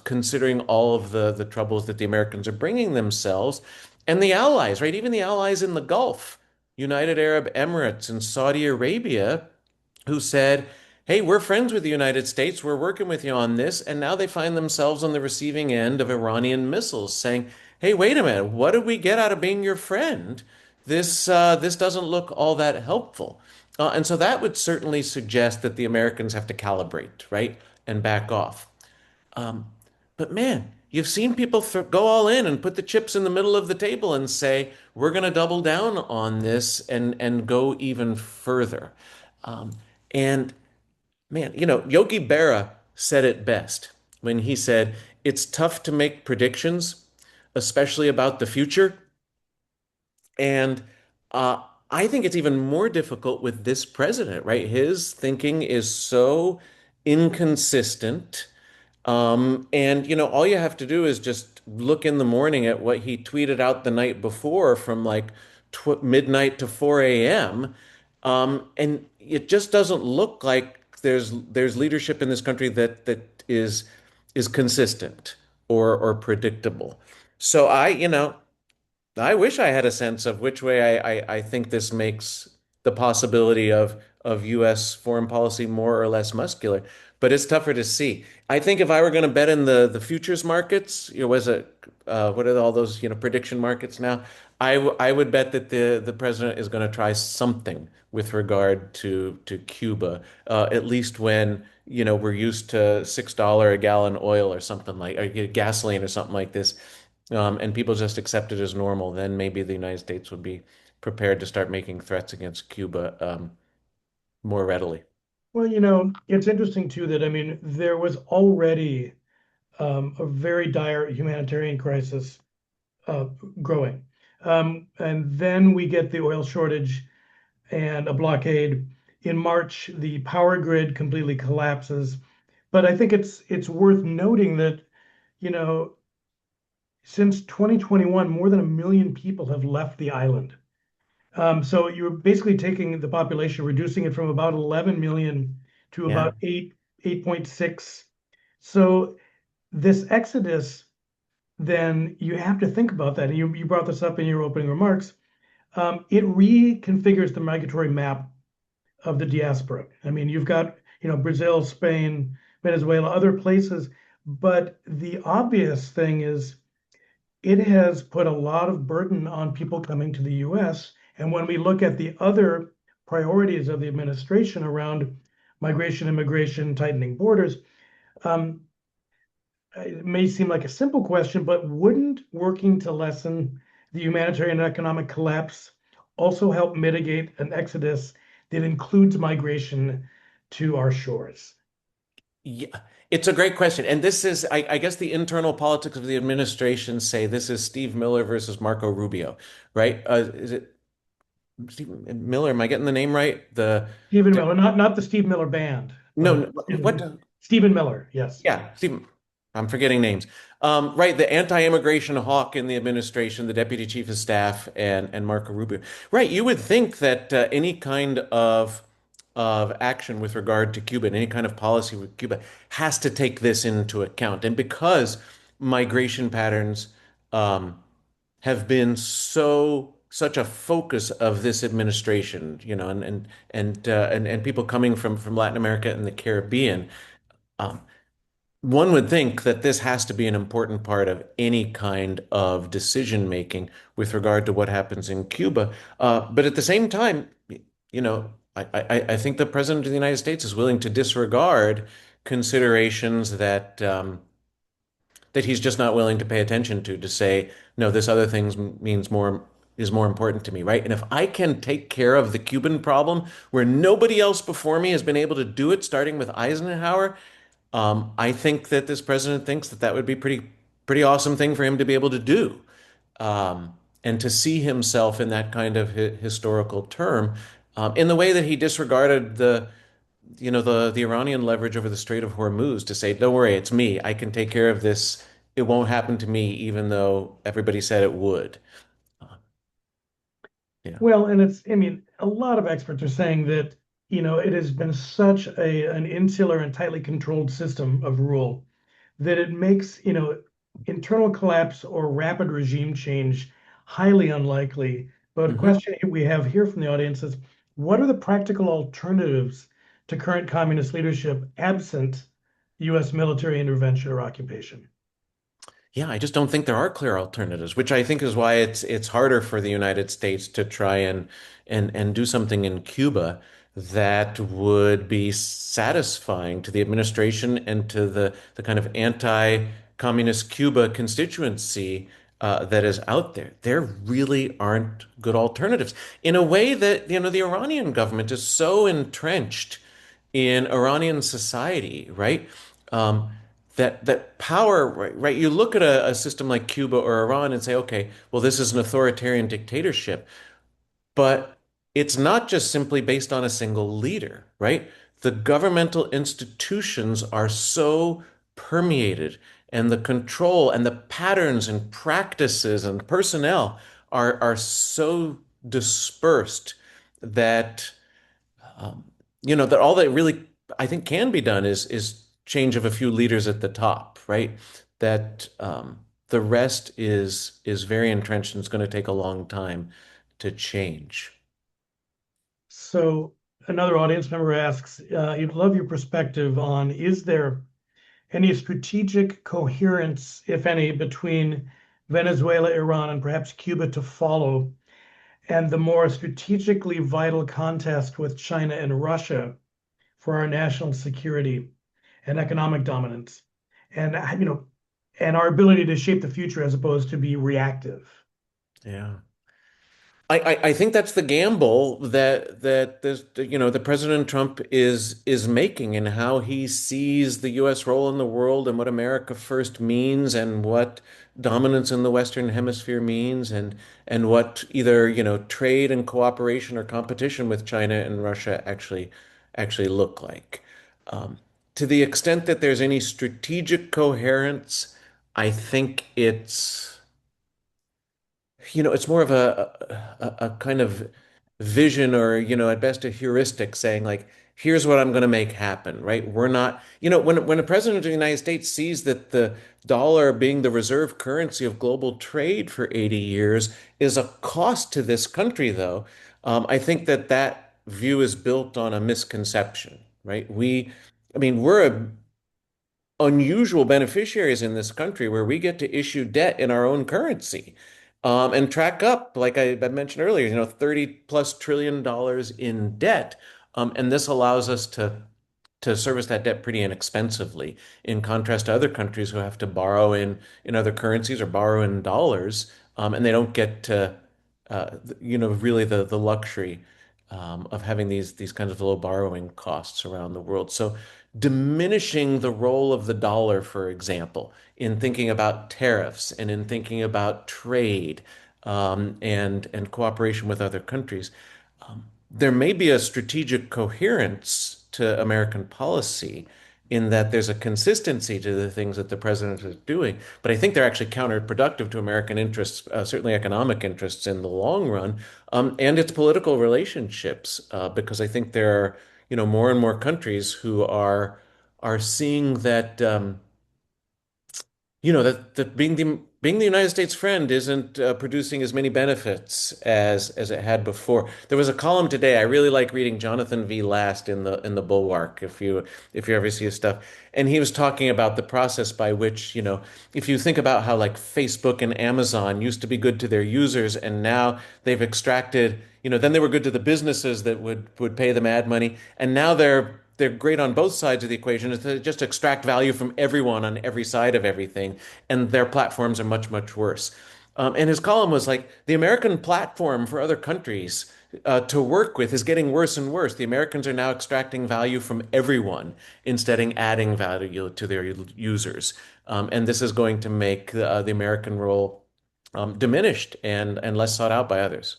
considering all of the troubles that the Americans are bringing themselves and the allies, right? Even the allies in the Gulf, United Arab Emirates and Saudi Arabia, who said, hey, we're friends with the United States, we're working with you on this. And now they find themselves on the receiving end of Iranian missiles saying, hey, wait a minute, what did we get out of being your friend? This doesn't look all that helpful. And so that would certainly suggest that the Americans have to calibrate, right? And back off. Um, but man, you've seen people go all in and put the chips in the middle of the table and say, we're going to double down on this and go even further. Um, and Man, Yogi Berra said it best when he said, it's tough to make predictions, especially about the future. And I think it's even more difficult with this president, right? His thinking is so inconsistent. And all you have to do is just look in the morning at what he tweeted out the night before from like tw midnight to 4 a.m. And it just doesn't look like there's leadership in this country that is consistent or predictable. So I wish I had a sense of which way I think this makes the possibility of U.S. foreign policy more or less muscular, but it's tougher to see. I think if I were going to bet in the futures markets, was it what are all those prediction markets now? I would bet that the president is going to try something with regard to Cuba, at least when we're used to $6 a gallon oil or something like or gasoline or something like this, and people just accept it as normal, then maybe the United States would be prepared to start making threats against Cuba more readily. Well, it's interesting too that I mean there was already a very dire humanitarian crisis uh, growing, and then we get the oil shortage and a blockade. In March, the power grid completely collapses. But I think it's worth noting that, you know, since 2021, more than 1 million people have left the island. So you're basically taking the population, reducing it from about 11 million to Yeah. about 8.6. So this exodus, then you have to think about that. You brought this up in your opening remarks. It reconfigures the migratory map of the diaspora. I mean, you've got, Brazil, Spain, Venezuela, other places, but the obvious thing is it has put a lot of burden on people coming to the US. And when we look at the other priorities of the administration around migration, immigration, tightening borders, um, it may seem like a simple question, but wouldn't working to lessen the humanitarian and economic collapse also help mitigate an exodus that includes migration to our shores? Yeah, it's a great question. And this is, I guess, the internal politics of the administration say this is Steve Miller versus Marco Rubio, right? Is it Steve Miller? Am I getting the name right? Stephen Miller, not the Steve Miller band, No, but no, what? Stephen Miller, yes. Yeah, Steve. I'm forgetting names. Right, the anti-immigration hawk in the administration, the deputy chief of staff, and Marco Rubio. Right, you would think that any kind of action with regard to Cuba and any kind of policy with Cuba has to take this into account. And because migration patterns um, have been such a focus of this administration, and people coming from Latin America and the Caribbean. Um, One would think that this has to be an important part of any kind of decision making with regard to what happens in Cuba. But at the same time, I think the President of the United States is willing to disregard considerations that he's just not willing to pay attention to say, no, this other thing means more is more important to me, right? And if I can take care of the Cuban problem where nobody else before me has been able to do it, starting with Eisenhower, I think that this president thinks that that would be pretty awesome thing for him to be able to do, and to see himself in that kind of historical term, in the way that he disregarded the Iranian leverage over the Strait of Hormuz to say, "Don't worry, it's me. I can take care of this. It won't happen to me, even though everybody said it would." Uh, yeah. Well, and I mean, a lot of experts are saying that, it has been such an insular and tightly controlled system of rule that it makes, internal collapse or rapid regime change highly unlikely. But a Mhm. question we have here from the audience is, what are the practical alternatives to current communist leadership absent US military intervention or occupation? Yeah, I just don't think there are clear alternatives, which I think is why it's harder for the United States to try and do something in Cuba that would be satisfying to the administration and to the kind of anti-communist Cuba constituency that is out there. There really aren't good alternatives in a way that, the Iranian government is so entrenched in Iranian society, right? Um, that power, right? You look at a system like Cuba or Iran and say, okay, well, this is an authoritarian dictatorship, but it's not just simply based on a single leader, right? The governmental institutions are so permeated, and the control and the patterns and practices and personnel are so dispersed that um, that all that really I think can be done is change of a few leaders at the top, right? That the rest is very entrenched and it's going to take a long time to change. So another audience member asks, he'd love your perspective on, is there any strategic coherence, if any, between Venezuela, Iran, and perhaps Cuba to follow, and the more strategically vital contest with China and Russia for our national security and economic dominance, and and our ability to shape the future as opposed to be reactive? Yeah. I think that's the gamble that this that President Trump is making and how he sees the U.S. role in the world and what America first means and what dominance in the Western Hemisphere means and what either trade and cooperation or competition with China and Russia actually look like. Um, to the extent that there's any strategic coherence, I think it's more of a kind of vision or, at best a heuristic saying like, here's what I'm going to make happen, right? We're not, when a president of the United States sees that the dollar being the reserve currency of global trade for 80 years is a cost to this country, though, I think that view is built on a misconception, right? I mean, we're a unusual beneficiaries in this country where we get to issue debt in our own currency and track up, like I mentioned earlier, 30 plus $1 trillion in debt. And this allows us to service that debt pretty inexpensively, in contrast to other countries who have to borrow in other currencies or borrow in dollars, and they don't get to, really the luxury of having these kinds of low borrowing costs around the world. So diminishing the role of the dollar, for example, in thinking about tariffs and in thinking about trade and cooperation with other countries, there may be a strategic coherence to American policy in that there's a consistency to the things that the president is doing. But I think they're actually counterproductive to American interests, certainly economic interests in the long run, and its political relationships, because I think there are, more and more countries who are seeing that. That being the United States friend isn't producing as many benefits as it had before. There was a column today. I really like reading Jonathan V. Last in the Bulwark, if you ever see his stuff. And he was talking about the process by which, if you think about how like Facebook and Amazon used to be good to their users and now they've extracted, then they were good to the businesses that would pay them ad money, and now they're great on both sides of the equation is to just extract value from everyone on every side of everything, and their platforms are much, much worse. And his column was like, the American platform for other countries to work with is getting worse and worse. The Americans are now extracting value from everyone instead of adding value to their users. And this is going to make the American role diminished and less sought out by others.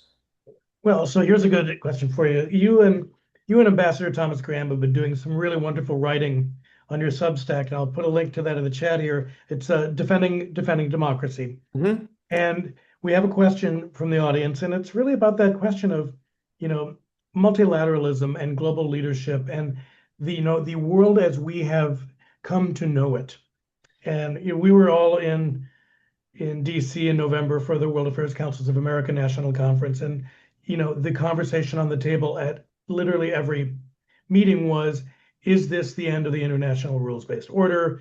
Well, so here's a good question for you. You and Ambassador Thomas Graham have been doing some really wonderful writing on your Substack, and I'll put a link to that in the chat here. It's defending democracy. Mhm. And we have a question from the audience, and it's really about that question of, you know, multilateralism and global leadership and the world as we have come to know it. And we were all in DC in November for the World Affairs Councils of America National Conference. And, the conversation on the table at literally every meeting was, is this the end of the international rules-based order?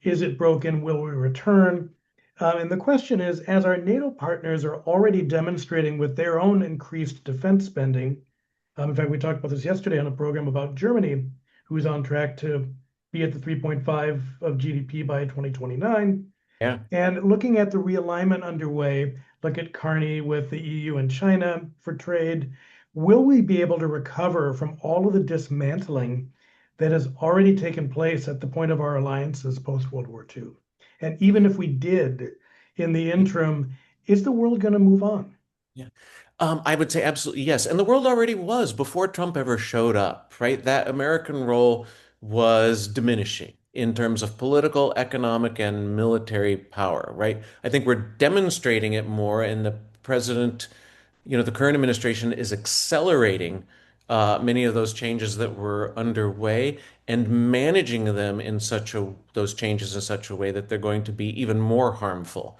Is it broken? Will we return? And the question is, as our NATO partners are already demonstrating with their own increased defense spending, in fact, we talked about this yesterday on a program about Germany, who is on track to be at the 3.5 of GDP by 2029. Yeah. And looking at the realignment underway, look at Carney with the EU and China for trade, will we be able to recover from all of the dismantling that has already taken place at the point of our alliances post World War II? And even if we did, in the interim, is the world going to move on? Yeah. I would say absolutely yes. And the world already was before Trump ever showed up, right? That American role was diminishing in terms of political, economic, and military power, right? I think we're demonstrating it more, and the president, the current administration is accelerating many of those changes that were underway and managing them in those changes in such a way that they're going to be even more harmful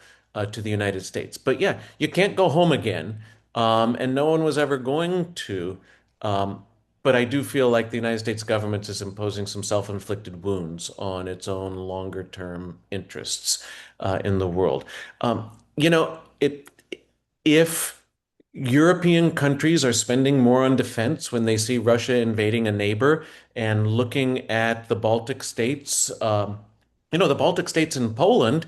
to the United States. But yeah, you can't go home again, and no one was ever going to. Um, but I do feel like the United States government is imposing some self-inflicted wounds on its own longer-term interests in the world. If European countries are spending more on defense when they see Russia invading a neighbor and looking at the Baltic states. The Baltic states and Poland,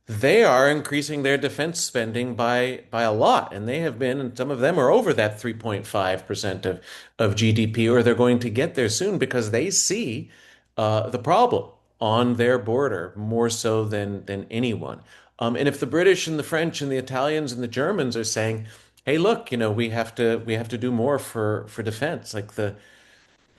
they are increasing their defense spending by a lot, and they have been, and some of them are over that 3.5% of GDP, or they're going to get there soon because they see the problem on their border more so than anyone. And if the British and the French and the Italians and the Germans are saying, "Hey, look, we have to do more for defense,"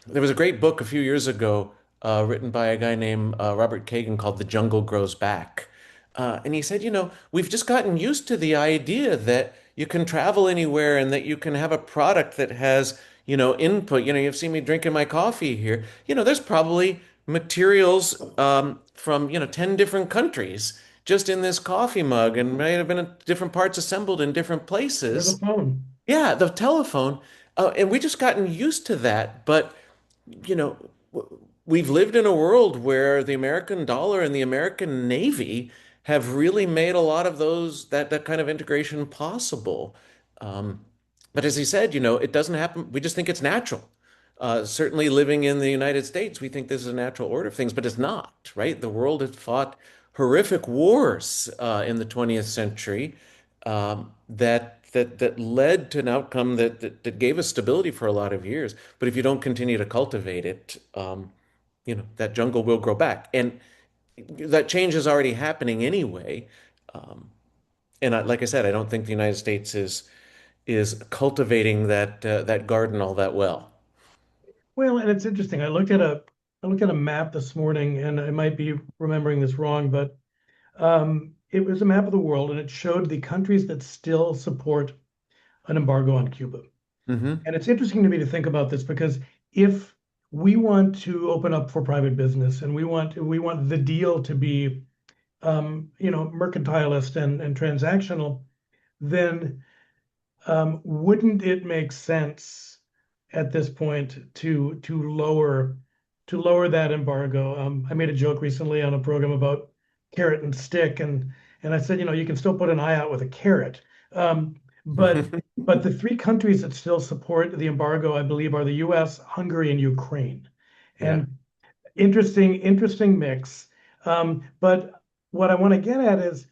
there was a great book a few years ago written by a guy named Robert Kagan called "The Jungle Grows Back," and he said, we've just gotten used to the idea that you can travel anywhere and that you can have a product that has input. You've seen me drinking my coffee here. There's probably materials from 10 different countries just in this coffee mug and may have been in different parts assembled in different Or the places. phone. Yeah, the telephone. And we just gotten used to that. But, you know, we've lived in a world where the American dollar and the American Navy have really made a lot of that kind of integration possible. Um, but as he said, it doesn't happen. We just think it's natural. Certainly living in the United States, we think this is a natural order of things, but it's not, right? The world has fought horrific wars in the 20th century that led to an outcome that gave us stability for a lot of years. But if you don't continue to cultivate it, that jungle will grow back, and that change is already happening anyway. Um, like I said, I don't think the United States is cultivating that garden all that well. Well, and it's interesting. I looked at a map this morning, and I might be remembering this wrong, but it was a map of the world, and it showed the countries that still support an embargo on Cuba. Hmm. And it's interesting to me to think about this because if we want to open up for private business and we want the deal to be mercantilist and transactional, then wouldn't it make sense at this point to lower that embargo? I made a joke recently on a program about carrot and stick, and I said, you can still put an eye out with a carrot. Um, but but the three countries that still support the embargo, I believe, are the U.S., Hungary, and Ukraine. Yeah. And interesting mix. But what I want to get at is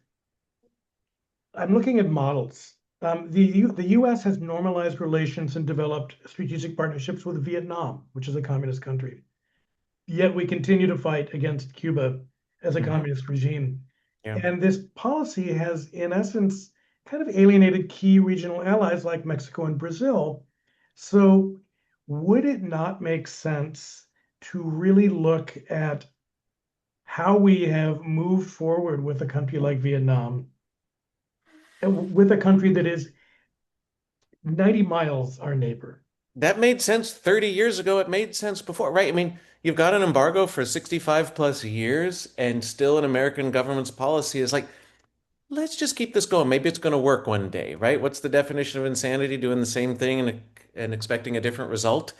I'm looking at models. The U.S. has normalized relations and developed strategic partnerships with Vietnam, which is a communist country. Yet we continue to fight against Cuba as a Mhm. communist regime. Yeah. And this policy has, in essence, kind of alienated key regional allies like Mexico and Brazil. So, would it not make sense to really look at how we have moved forward with a country like Vietnam, with a country that is 90 miles our neighbor? That made sense 30 years ago. It made sense before, right? I mean, you've got an embargo for 65 plus years, and still an American government's policy is like, let's just keep this going. Maybe it's going to work one day, right? What's the definition of insanity? Doing the same thing and expecting a different result.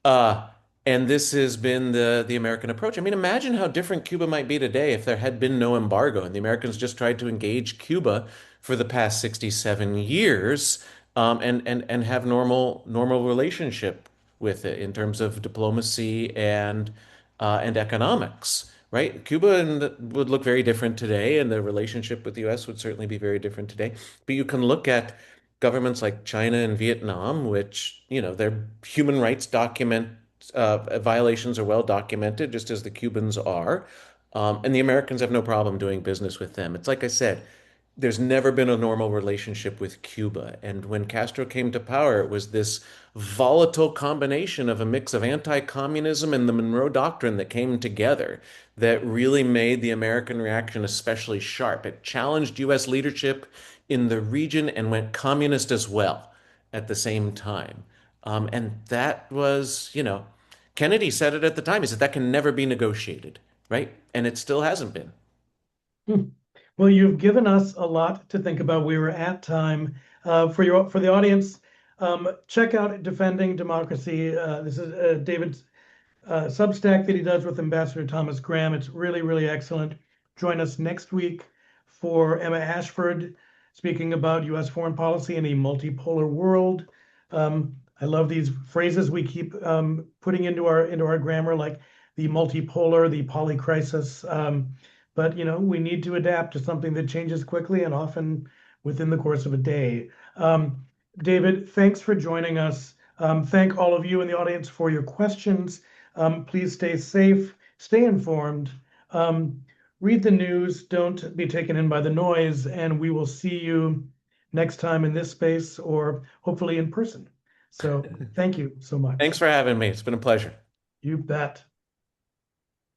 Uh, and this has been the American approach. I mean, imagine how different Cuba might be today if there had been no embargo and the Americans just tried to engage Cuba for the past 67 years, and have normal relationship with it in terms of diplomacy and economics, right? Cuba would look very different today, and the relationship with the U.S. would certainly be very different today. But you can look at governments like China and Vietnam, which, their human rights violations are well documented, just as the Cubans are. And the Americans have no problem doing business with them. It's like I said, there's never been a normal relationship with Cuba. And when Castro came to power, it was this volatile combination of a mix of anti-communism and the Monroe Doctrine that came together that really made the American reaction especially sharp. It challenged U.S. leadership in the region and went communist as well at the same time. And that was, Kennedy said it at the time. He said that can never be negotiated, right? And it still hasn't been. Hmm. Well, you've given us a lot to think about. We were at time. For the audience, check out Defending Democracy. This is David's Substack that he does with Ambassador Thomas Graham. It's really, really excellent. Join us next week for Emma Ashford speaking about U.S. foreign policy in a multipolar world. I love these phrases we keep putting into our grammar, like the multipolar, the polycrisis. But we need to adapt to something that changes quickly and often within the course of a day. David, thanks for joining us. Thank all of you in the audience for your questions. Please stay safe, stay informed, read the news, don't be taken in by the noise, and we will see you next time in this space or hopefully in person. So thank you so Thanks much. for having me. It's been a pleasure. You bet.